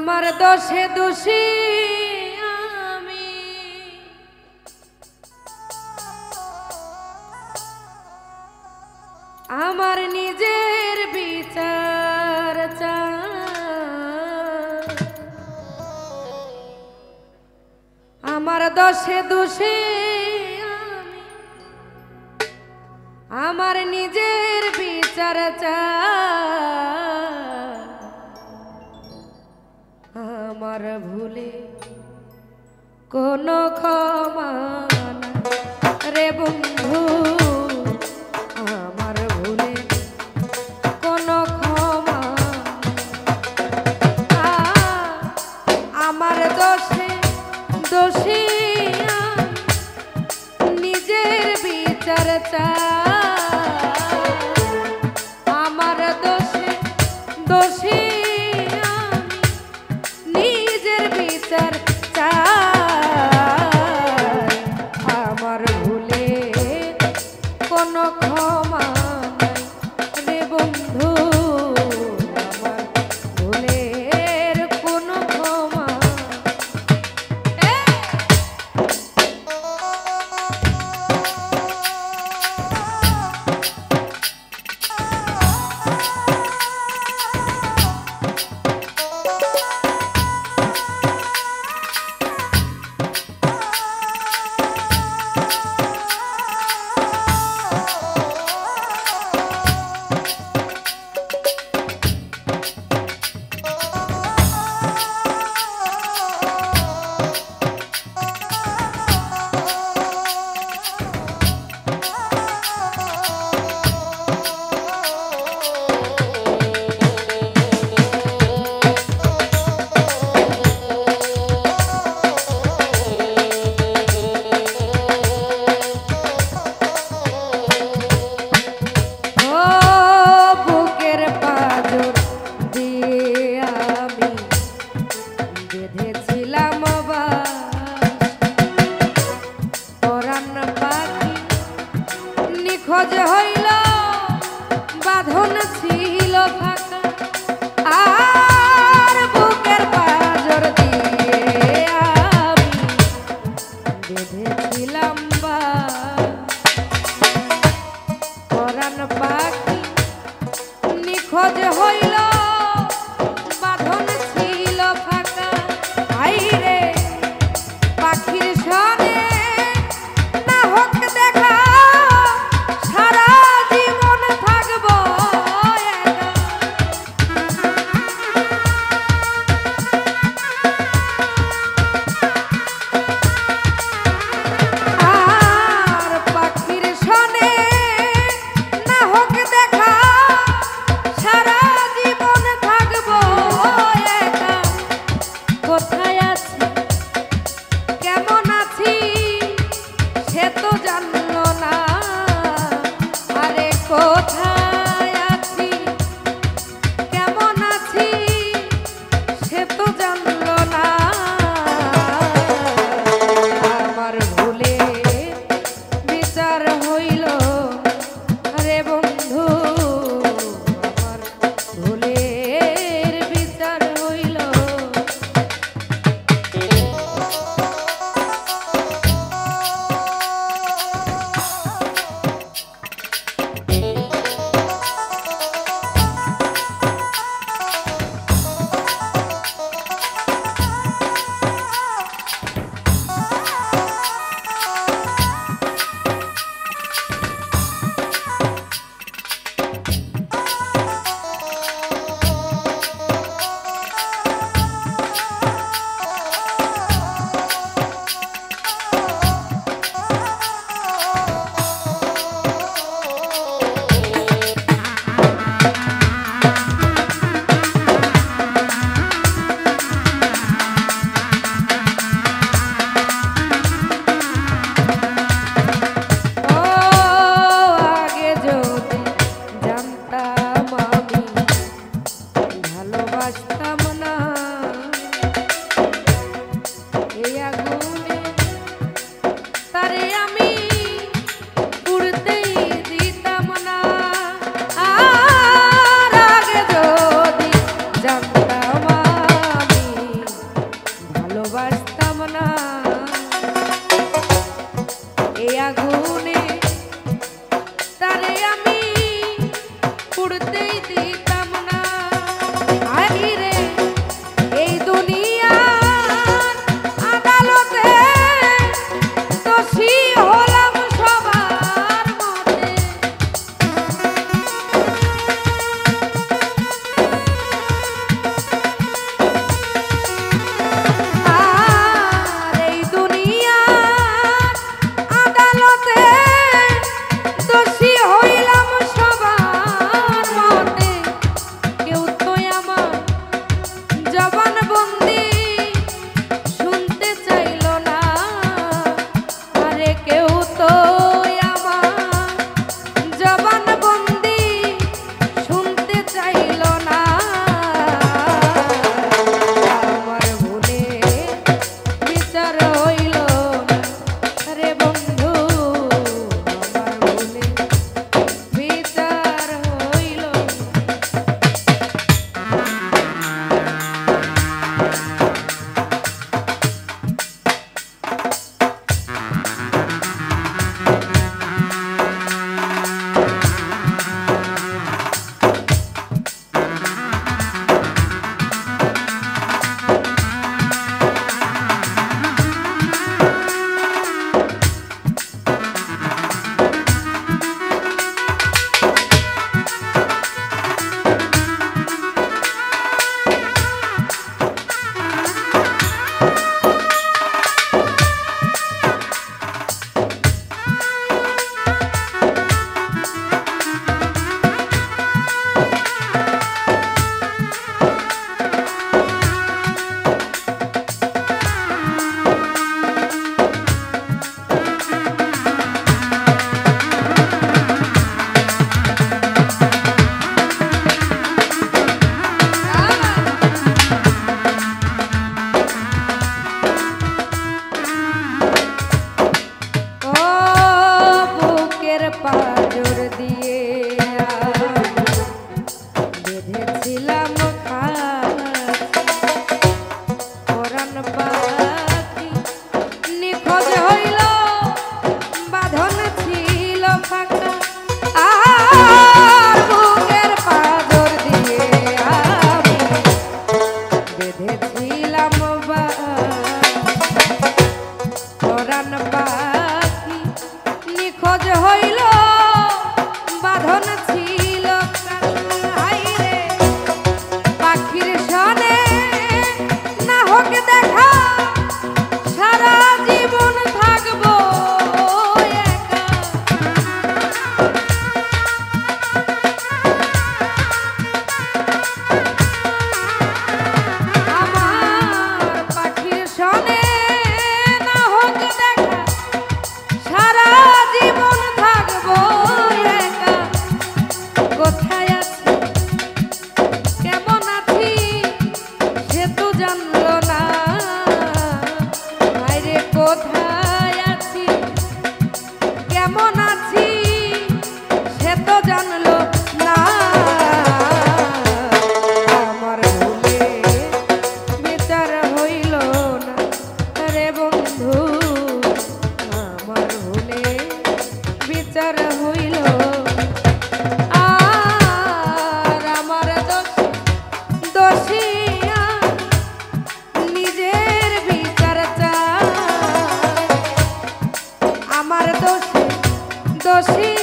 আমার দোষে দোষী আমি, আমার নিজের বিচার চাই। আমার দোষে দোষী আমি, আমার নিজের বিচার চাই। আমার ভুলে কোনো ক্ষমা নাই রে বন্ধু, আমার ভুলে কোনো ক্ষমা। আমার দোষে দোষী নিজের বিচার চাই। আমার দোষে দোষী নিজের বিচার চাই। আমার ভুলে কোনো ক্ষমা নাই রে বন্ধু, আমার ভুলের কোনো ক্ষমা। খোঁজ হইল বাঁধন ছিল ফাঁকা, আর বুকের পাঁজর দিয়ে আমি বেঁধেছিলাম পরাণ পাখি। নিখোঁজ হইল বাঁধন ছিল ফাঁকা, আই রে পাখির সনে না হোক দেখা, সারা জীবন থাকবো একা। আগুনে তারে আমি পুড়তেই দিতাম না। আইরে এই দুনিয়ার আদালতে দোষী হলাম সবার মতে। আর এই দুনিয়ার আদালতে দোষী হইলাম সবার মতে। কেউ তো আমার জবানবন্দি শুনতে চাইল না। আরে কেউ তো আমার জবানবন্দি শুনতে চাইল না। আমার ভুলে বিচার হইল না রে বন্ধু, আমার ভুলে বিচার হইল না। পাজর দিয়ে বেঁধেছিলাম পরাণ পাখি নিখোঁজ হইল বাঁধন ছিল ফাঁকা। আর বুকের পাজর দিয়ে আমি বেঁধেছিলাম পরাণ পাখি নিখোঁজ হইল বাঁধন ছিল। আইরে পাখির সনে না হোক দেখা সারা জীবন থাকবো একা। আমার পাখির সনে না হোক দেখা সারা জীবন থাকবো একা। কোথায় আছি কেমন আছি সে তো জানলো না। আরে কোথায় আছি কেমন আছি সে তো জানলো না। আমার ভুলে বিচার হইল না রে বন্ধু, আমার ভুলে বিচার হইল। আর আমার দোষিয়া নিজের বিচার চায়। আমার দোষী